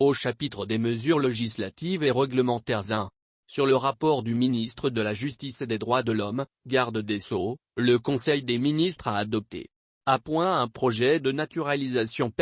Au chapitre des mesures législatives et réglementaires 1. Sur le rapport du ministre de la Justice et des Droits de l'Homme, garde des Sceaux, le Conseil des ministres a adopté à point un projet de naturalisation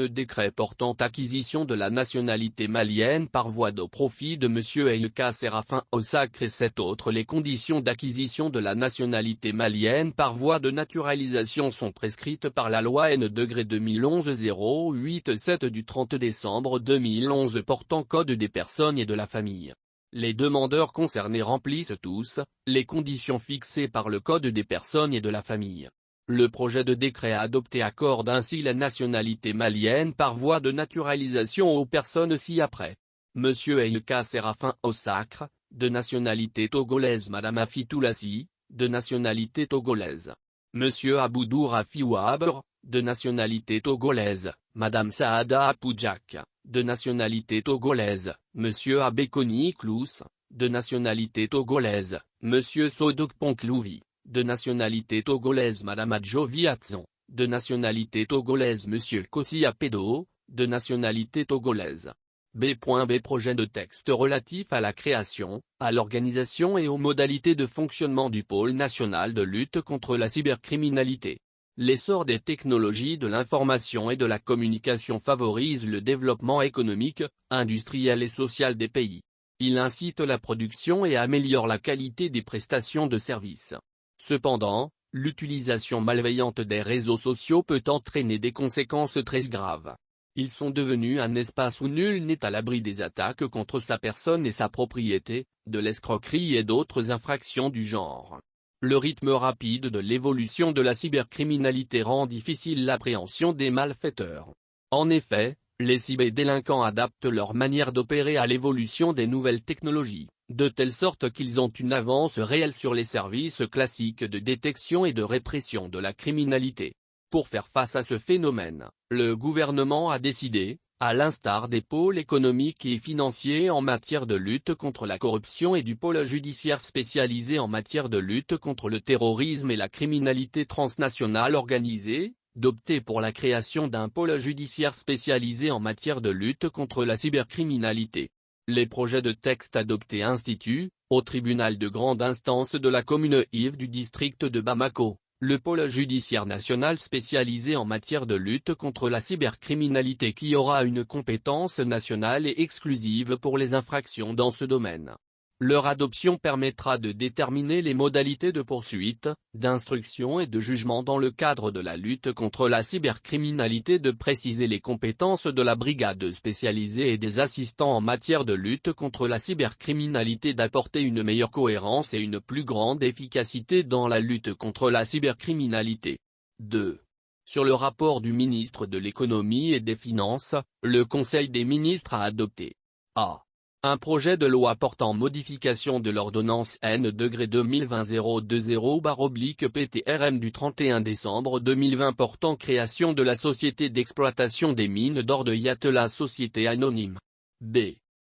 décret portant acquisition de la nationalité malienne par voie au profit de M. Elka Séraphin Ossacre et 7 autres. Les conditions d'acquisition de la nationalité malienne par voie de naturalisation sont prescrites par la loi N-2011-087 du 30 décembre 2011 portant Code des personnes et de la famille. Les demandeurs concernés remplissent tous les conditions fixées par le Code des personnes et de la famille. Le projet de décret adopté accorde ainsi la nationalité malienne par voie de naturalisation aux personnes ci-après. M. Elka Séraphin Ossacre, de nationalité togolaise. Mme Afitoulassi, de nationalité togolaise. M. Aboudou Rafi Ouabre, de nationalité togolaise. Mme Saada Apoudjak, de nationalité togolaise. M. Abekoni Klous, de nationalité togolaise. M. Sodok Ponklouvi, de nationalité togolaise. Mme Adjovi Atson, de nationalité togolaise. M. Kossi Apedo, de nationalité togolaise. B. Projet de texte relatif à la création, à l'organisation et aux modalités de fonctionnement du pôle national de lutte contre la cybercriminalité. L'essor des technologies de l'information et de la communication favorise le développement économique, industriel et social des pays. Il incite la production et améliore la qualité des prestations de services. Cependant, l'utilisation malveillante des réseaux sociaux peut entraîner des conséquences très graves. Ils sont devenus un espace où nul n'est à l'abri des attaques contre sa personne et sa propriété, de l'escroquerie et d'autres infractions du genre. Le rythme rapide de l'évolution de la cybercriminalité rend difficile l'appréhension des malfaiteurs. En effet, les cyberdélinquants adaptent leur manière d'opérer à l'évolution des nouvelles technologies, de telle sorte qu'ils ont une avance réelle sur les services classiques de détection et de répression de la criminalité. Pour faire face à ce phénomène, le gouvernement a décidé, à l'instar des pôles économiques et financiers en matière de lutte contre la corruption et du pôle judiciaire spécialisé en matière de lutte contre le terrorisme et la criminalité transnationale organisée, d'opter pour la création d'un pôle judiciaire spécialisé en matière de lutte contre la cybercriminalité. Les projets de texte adoptés instituent, au tribunal de grande instance de la commune Yves du district de Bamako, le pôle judiciaire national spécialisé en matière de lutte contre la cybercriminalité qui aura une compétence nationale et exclusive pour les infractions dans ce domaine. Leur adoption permettra de déterminer les modalités de poursuite, d'instruction et de jugement dans le cadre de la lutte contre la cybercriminalité, de préciser les compétences de la brigade spécialisée et des assistants en matière de lutte contre la cybercriminalité, d'apporter une meilleure cohérence et une plus grande efficacité dans la lutte contre la cybercriminalité. 2. Sur le rapport du ministre de l'économie et des finances, le Conseil des ministres a adopté a. Un projet de loi portant modification de l'ordonnance N-2020-020/PTRM du 31 décembre 2020 portant création de la société d'exploitation des mines d'or de Yatela Société Anonyme. B.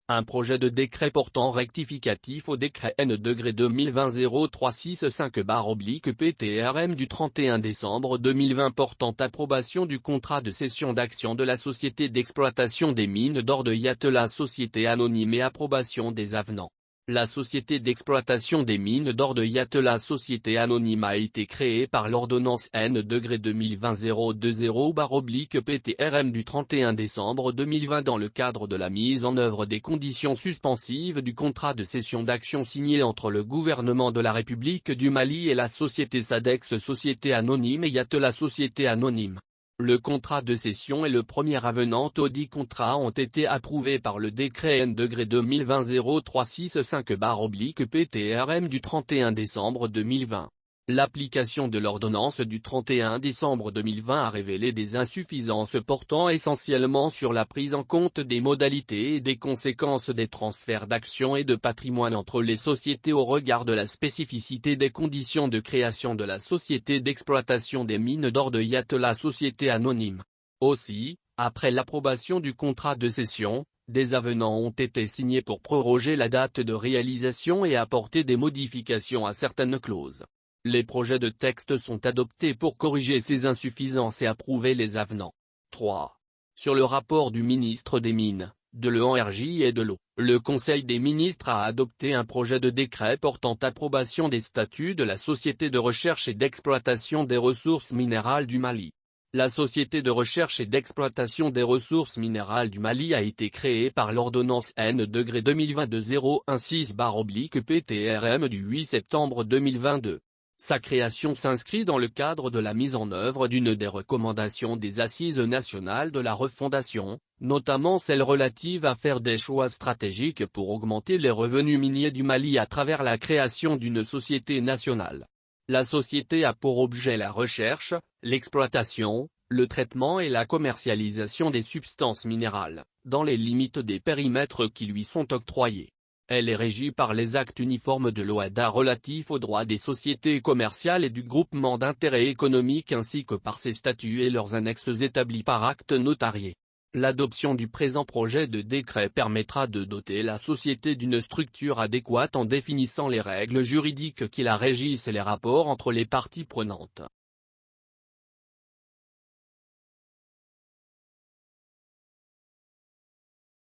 Un projet de décret portant rectificatif au décret N-2020-0365/PTRM du 31 décembre 2020 portant approbation du contrat de cession d'actions de la société d'exploitation des mines d'or de Yatela Société Anonyme et approbation des avenants. La société d'exploitation des mines d'or de Yatela Société Anonyme a été créée par l'ordonnance N-2020-020/PTRM du 31 décembre 2020 dans le cadre de la mise en œuvre des conditions suspensives du contrat de cession d'actions signé entre le gouvernement de la République du Mali et la société Sadex Société Anonyme et Yatela Société Anonyme. Le contrat de cession et le premier avenant audit contrat ont été approuvés par le décret N-2020-0365/PTRM du 31 décembre 2020. L'application de l'ordonnance du 31 décembre 2020 a révélé des insuffisances portant essentiellement sur la prise en compte des modalités et des conséquences des transferts d'actions et de patrimoine entre les sociétés au regard de la spécificité des conditions de création de la société d'exploitation des mines d'or de Yatela Société Anonyme. Aussi, après l'approbation du contrat de cession, des avenants ont été signés pour proroger la date de réalisation et apporter des modifications à certaines clauses. Les projets de texte sont adoptés pour corriger ces insuffisances et approuver les avenants. 3. Sur le rapport du ministre des Mines, de l'énergie et de l'eau, le Conseil des ministres a adopté un projet de décret portant approbation des statuts de la Société de recherche et d'exploitation des ressources minérales du Mali. La Société de recherche et d'exploitation des ressources minérales du Mali a été créée par l'ordonnance N-2022-016/PTRM du 8 septembre 2022. Sa création s'inscrit dans le cadre de la mise en œuvre d'une des recommandations des Assises nationales de la refondation, notamment celle relative à faire des choix stratégiques pour augmenter les revenus miniers du Mali à travers la création d'une société nationale. La société a pour objet la recherche, l'exploitation, le traitement et la commercialisation des substances minérales, dans les limites des périmètres qui lui sont octroyés. Elle est régie par les actes uniformes de l'OHADA relatifs aux droits des sociétés commerciales et du groupement d'intérêt économique ainsi que par ses statuts et leurs annexes établis par acte notarié. L'adoption du présent projet de décret permettra de doter la société d'une structure adéquate en définissant les règles juridiques qui la régissent et les rapports entre les parties prenantes.